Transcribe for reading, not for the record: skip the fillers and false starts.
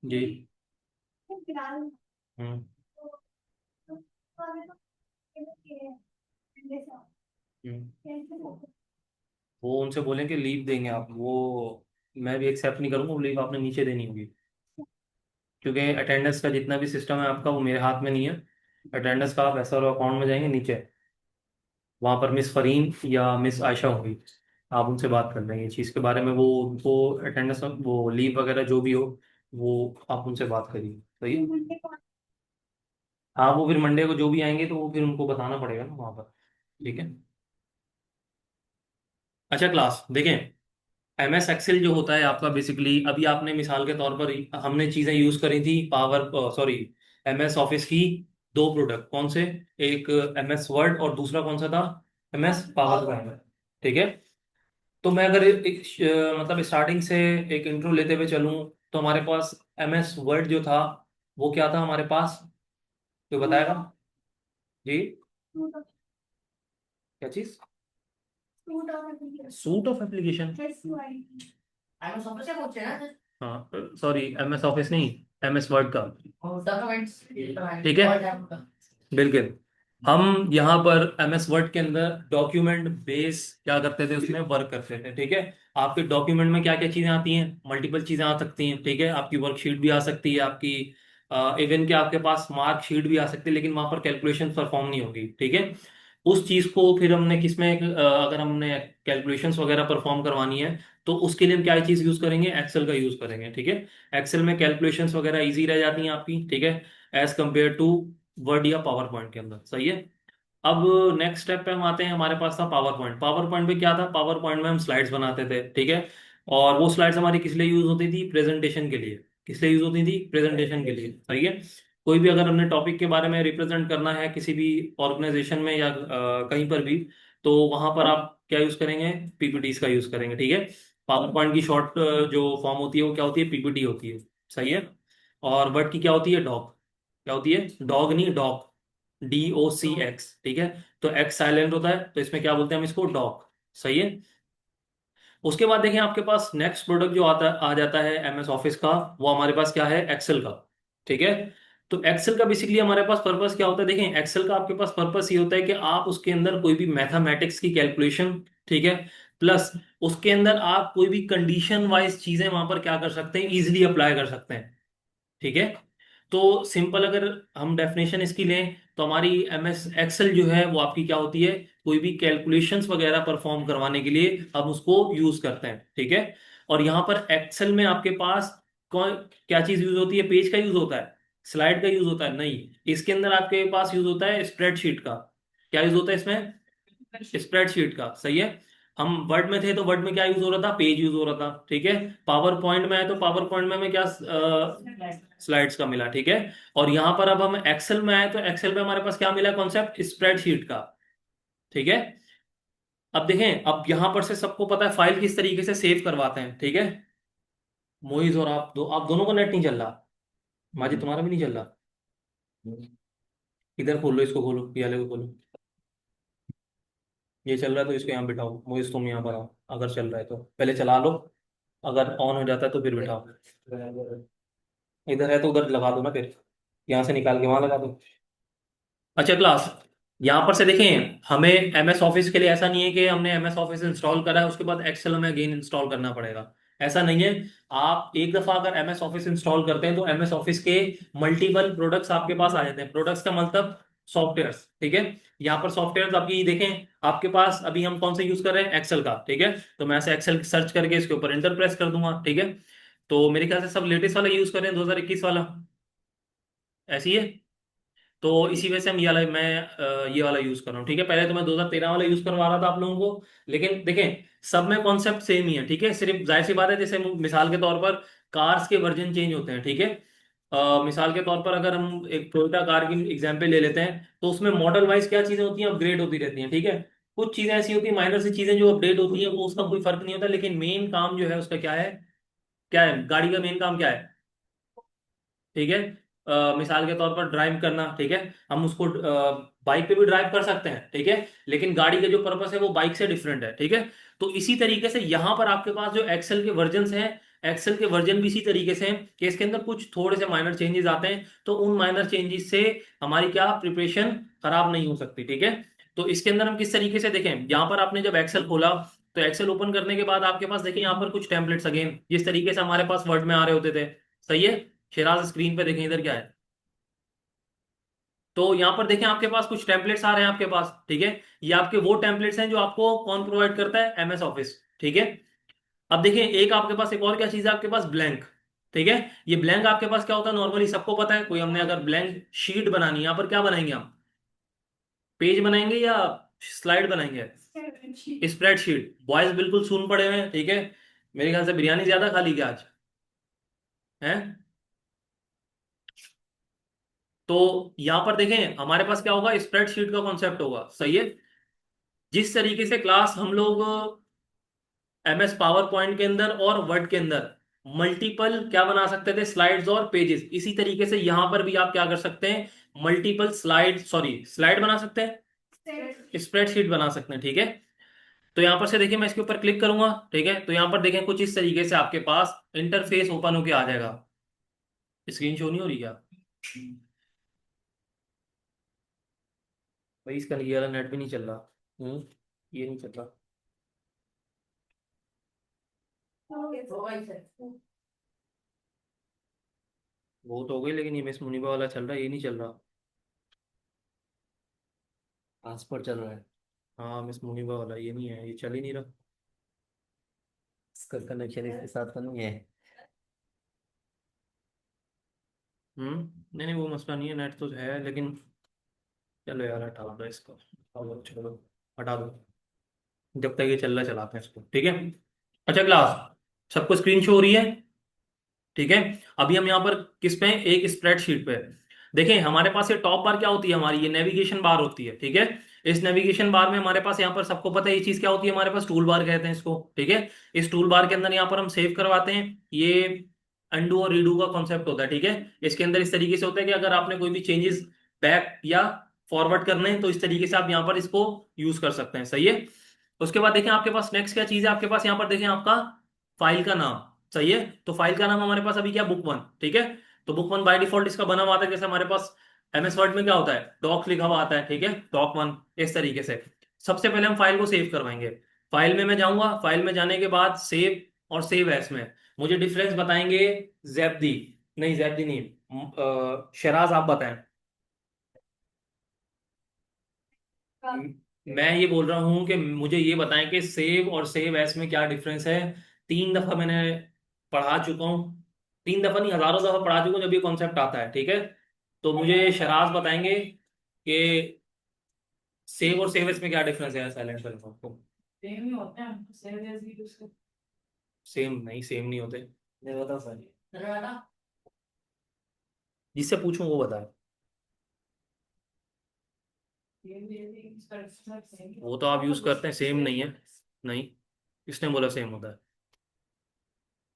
जी। हम्म। हम्म। वो उनसे बोलें कि लीव देंगे आप, वो मैं भी एक्सेप्ट नहीं करूंगा, वो लीव आपने नीचे देनी होगी। क्योंकि अटेंडेंस का जितना भी सिस्टम है आपका वो मेरे हाथ में नहीं है। अटेंडेंस का आप ऐसा अकाउंट में जाएंगे नीचे, वहाँ पर मिस फरीन या मिस आयशा होंगी, आप उनसे बात कर लेंगे इस चीज़ के बारे में। वो उनको अटेंडेंस, वो लीव वगैरह जो भी हो, वो आप उनसे बात करिए। सही है। हाँ, वो फिर मंडे को जो भी आएंगे तो वो फिर उनको बताना पड़ेगा ना वहाँ पर। ठीक है। अच्छा क्लास देखें, एमएस एक्सेल जो होता है आपका बेसिकली, अभी आपने मिसाल के तौर पर हमने चीज़ें यूज़ करी थी पावर, सॉरी, एमएस ऑफिस की दो प्रोडक्ट कौन से, एक एमएस वर्ड और दूसरा कौन सा था, एमएस पावर पॉइंट। ठीक है। तो मैं अगर मतलब स्टार्टिंग से एक इंट्रो लेते हुए चलूं, तो हमारे पास एमएस वर्ड जो था वो क्या था हमारे पास, तो बताएगा जी। क्या चीज? Suit of application. हाँ, सॉरी, एमएस ऑफिस नहीं, एमएस वर्ड का। ठीक है। बिल्कुल। हम यहाँ पर एमएस वर्ड के अंदर डॉक्यूमेंट बेस क्या करते थे, उसमें वर्क करते थे। ठीक है। आपके डॉक्यूमेंट में क्या क्या चीजें आती हैं, मल्टीपल चीजें आ सकती हैं। ठीक है। आपकी वर्कशीट भी आ सकती है, आपकी इवन के आपके पास मार्कशीट भी आ सकती है, लेकिन वहां पर कैलकुलेशन परफॉर्म नहीं होगी। ठीक है। उस चीज को फिर हमने किसमें, अगर हमने कैलकुलेशंस वगैरह परफॉर्म करवानी है, तो उसके लिए हम क्या चीज यूज करेंगे, एक्सेल का यूज करेंगे। ठीक है। एक्सेल में कैलकुलेशंस वगैरह इजी रह जाती हैं आपकी। ठीक है। एज कंपेयर टू वर्ड या पावर पॉइंट के अंदर। सही है। अब नेक्स्ट स्टेप पे हम आते हैं, हमारे पास था पावर पॉइंट। पावर पॉइंट में क्या था, पावर पॉइंट में हम स्लाइड्स बनाते थे। ठीक है। और वो स्लाइड्स हमारी किस लिए यूज होती थी, प्रेजेंटेशन के लिए। किस लिए यूज होती थी, प्रेजेंटेशन के लिए। सही है। कोई भी अगर हमने टॉपिक के बारे में रिप्रेजेंट करना है किसी भी ऑर्गेनाइजेशन में या कहीं पर भी, तो वहां पर आप क्या यूज करेंगे, पीपीटीज का यूज करेंगे। ठीक है। पावर पॉइंट की शॉर्ट जो फॉर्म होती है वो क्या होती है, पीपीटी होती है। सही है। और वर्ड की क्या होती है, डॉग। क्या होती है, डॉग नहीं, डॉग। DOCX। ठीक है। तो एक्स साइलेंट होता है, तो इसमें क्या बोलते हैं हम इसको, डॉग। सही है। उसके बाद देखें आपके पास नेक्स्ट प्रोडक्ट जो आता आ जाता है एमएस ऑफिस का, वो हमारे पास क्या है, एक्सेल का। ठीक है। तो एक्सेल का बेसिकली हमारे पास पर्पस क्या होता है, देखें एक्सेल का आपके पास पर्पस ये होता है कि आप उसके अंदर कोई भी मैथमेटिक्स की कैलकुलेशन, ठीक है, प्लस उसके अंदर आप कोई भी कंडीशन वाइज चीजें वहां पर क्या कर सकते हैं, इजिली अप्लाई कर सकते हैं। ठीक है। तो सिंपल अगर हम डेफिनेशन इसकी लें, तो हमारी एमएस एक्सेल जो है वो आपकी क्या होती है, कोई भी कैलकुलेशंस वगैरह परफॉर्म करवाने के लिए हम उसको यूज करते हैं। ठीक है। और यहाँ पर एक्सेल में आपके पास कौन क्या चीज यूज होती है, पेज का यूज होता है, स्लाइड का यूज होता है, नहीं। इसके अंदर आपके पास यूज होता है स्प्रेडशीट का। क्या यूज होता है इसमें, स्प्रेडशीट का। सही है। हम वर्ड में थे तो वर्ड में क्या यूज हो रहा था, पेज यूज हो रहा था। ठीक है। पावर पॉइंट में है तो पावर पॉइंट में हमें क्या, स्लाइड्स का मिला। ठीक है। और यहां पर अब हम एक्सेल में आए तो एक्सेल में हमारे पास क्या मिला, कॉन्सेप्ट स्प्रेडशीट का। ठीक है। अब देखें, अब यहां पर से सबको पता है फाइल किस तरीके से सेव करवाते हैं। ठीक है। मोइज और आप दोनों का नेट नहीं चल रहा, माजी तुम्हारा भी नहीं चल रहा। इधर खोलो, इसको खोलो, ये वाले को खोलो। ये चल रहा है तो इसको यहाँ बिठाओ, मोइज तुम यहाँ पर आओ, अगर चल रहा है तो पहले चला लो, अगर ऑन हो जाता है तो फिर बिठाओ। इधर है तो उधर लगा दो ना फिर, यहाँ से निकाल के वहां लगा दो। अच्छा क्लास, यहाँ पर से देखें, हमें एमएस ऑफिस के लिए ऐसा नहीं है कि हमने एमएस ऑफिस इंस्टॉल करा है उसके बाद एक्सेल हमें अगेन इंस्टॉल करना पड़ेगा। ऐसा नहीं है। आप एक दफा अगर एमएस ऑफिस इंस्टॉल करते हैं तो एमएस ऑफिस के मल्टीपल प्रोडक्ट्स आपके पास आ जाते हैं। प्रोडक्ट्स का मतलब सॉफ्टवेयर्स। ठीक है। यहाँ पर सॉफ्टवेयर आपकी देखें, आपके पास अभी हम कौन सा यूज कर रहे हैं, एक्सेल का। ठीक है। तो मैं ऐसे एक्सेल सर्च करके इसके ऊपर इंटर प्रेस कर दूंगा। ठीक है। तो मेरे ख्याल से सब लेटेस्ट वाला यूज कर रहे हैं, 2021 वाला। ऐसी है। तो इसी वजह से हम ये वाला, मैं ये वाला यूज कर रहा हूँ। ठीक है। पहले तो मैं 2013 वाला यूज करवा रहा था आप लोगों को, लेकिन देखें सब में कॉन्सेप्ट सेम ही है। ठीक है। सिर्फ जाहिर सी बात है, जैसे मिसाल के तौर पर कार्स के वर्जन चेंज होते हैं। ठीक है। मिसाल के तौर पर अगर हम एक टोयोटा कार की एग्जांपल ले लेते हैं, तो उसमें मॉडल वाइज क्या चीजें होती हैं, अपग्रेड होती रहती हैं। ठीक है। कुछ चीजें ऐसी होती हैं, माइनर सी चीजें जो अपडेट होती हैं, वो उसका कोई फर्क नहीं होता, लेकिन मेन काम जो है उसका क्या है, क्या है, गाड़ी का मेन काम क्या है। ठीक है। मिसाल के तौर पर ड्राइव करना। ठीक है। हम उसको बाइक पे भी ड्राइव कर सकते हैं। ठीक है। लेकिन गाड़ी का जो पर्पस है वो बाइक से डिफरेंट है। ठीक है। तो इसी तरीके से यहाँ पर आपके पास जो एक्सेल के वर्जन्स हैं, एक्सेल के वर्जन भी इसी तरीके से हैं कि इसके अंदर कुछ थोड़े से माइनर चेंजेस आते हैं, तो उन माइनर चेंजेस से हमारी क्या प्रिपरेशन खराब नहीं हो सकती, ठीक है। तो इसके अंदर हम किस तरीके से देखें, यहाँ पर आपने जब एक्सेल खोला तो एक्सेल ओपन करने के बाद आपके पास देखिए यहाँ पर कुछ टेम्पलेट्स अगेन जिस तरीके से हमारे पास वर्ड में आ रहे होते थे, सही है। शिराज स्क्रीन पे देखें इधर क्या है, तो यहाँ पर देखें आपके पास कुछ टेम्पलेट्स आ रहे हैं आपके पास, ठीक है। ये आपके वो टेम्पलेट्स हैं जो आपको कौन प्रोवाइड करता है, एमएस ऑफिस, ठीक है। अब देखिए एक आपके पास एक और क्या चीज है आपके पास, ब्लैंक, ठीक है। ये ब्लैंक आपके पास क्या होता है, नॉर्मली सबको पता है, कोई हमने अगर ब्लैंक शीट बनानी है यहाँ पर क्या बनाएंगे हम, पेज बनाएंगे या स्लाइड बनाएंगे, स्प्रेडशीट। बॉयज बिल्कुल सुन पड़े हुए हैं, ठीक है। मेरे ख्याल से बिरयानी ज्यादा खा ली क्या आज है। तो यहां पर देखें हमारे पास क्या होगा, स्प्रेडशीट का कॉन्सेप्ट होगा, सही है। जिस तरीके से क्लास हम लोग एमएस पावर पॉइंट के अंदर और वर्ड के अंदर मल्टीपल क्या बना सकते थे, स्लाइड्स और पेजेस, इसी तरीके से यहां पर भी आप क्या कर सकते हैं, मल्टीपल स्लाइड बना सकते हैं, स्प्रेडशीट बना सकते हैं, ठीक है। तो यहां पर से देखिए मैं इसके ऊपर क्लिक करूंगा, ठीक है। तो यहां पर देखें कुछ इस तरीके से आपके पास इंटरफेस ओपन होके आ जाएगा। स्क्रीन शो नहीं हो रही क्या भाई, इसका ये वाला नेट भी नहीं चल रहा। ये नहीं चल रहा। वो तो हो गई, लेकिन ये मिस मुनिबा वाला चल रहा है, ये नहीं चल रहा। पासपोर्ट चल रहा है। हाँ मिस मुनिबा वाला ये नहीं है, ये चल ही नहीं रहा। इसका कनेक्शन इसके साथ तो नहीं है। नहीं नहीं वो मसला नहीं है, नेट तो है लेकिन चलो यार हटा दो इसको, अब छोड़ो, हटा दो, जब तक ये चल रहा चलाते हैं इसको, ठीक है। अच्छा क्लास सबको स्क्रीन शो हो रही है, ठीक है। अभी हम यहाँ पर किस पे हैं? एक स्प्रेडशीट पे। देखें हमारे पास ये टॉप बार क्या होती है हमारी, ये नेविगेशन बार होती है, ठीक है। इस नेविगेशन बार में हमारे पास यहाँ पर सबको पता है ये चीज क्या होती है, हमारे पास टूल बार कहते हैं इसको, ठीक है। इस टूल बार के अंदर यहाँ पर हम सेव करवाते हैं, ये अंडू और रीडू का कॉन्सेप्ट होता है, ठीक है। इसके अंदर इस तरीके से होता है कि अगर आपने कोई भी चेंजेस बैक या फॉरवर्ड करने हैं तो इस तरीके से आप यहाँ पर इसको यूज कर सकते हैं, सही है। उसके बाद देखें आपके पास नेक्स्ट क्या चीज है, आपके पास यहाँ पर देखें आपका फाइल का नाम, सही है। तो फाइल का नाम हमारे पास अभी क्या, बुक वन, ठीक है। तो बुक वन बाय डिफॉल्ट इसका बना हुआ आता है, जैसे हमारे पास एमएस वर्ड में क्या होता है, डॉक्स लिखा हुआ आता है, ठीक है, डॉक वन, इस तरीके से। सबसे पहले हम फाइल को सेव करवाएंगे। फाइल में मैं जाऊंगा, फाइल में जाने के बाद सेव और सेव एस में मुझे डिफरेंस बताएंगे जैबदी, नहीं जैबदी नहीं, शहराज आप बताएं। मैं ये बोल रहा हूँ कि मुझे ये बताएं कि सेव और सेव एस में क्या डिफरेंस है। 3 दफा मैंने पढ़ा चुका हूँ, 3 दफा नहीं हजारों दफा पढ़ा चुका हूँ जब ये कॉन्सेप्ट आता है, ठीक है। तो मुझे शराज बताएंगे कि सेव और सेव एस में क्या डिफरेंस है, साइलेंट करें आपको। सेम ही होते हैं, सेम जैसे ही उसको। सेम नहीं, सेम नहीं होते, नहीं बताओ सर। जिससे पूछूं वो बताए। वो तो आप यूज करते हैं, सेम नहीं है, नहीं, किसने बोला सेम होता है।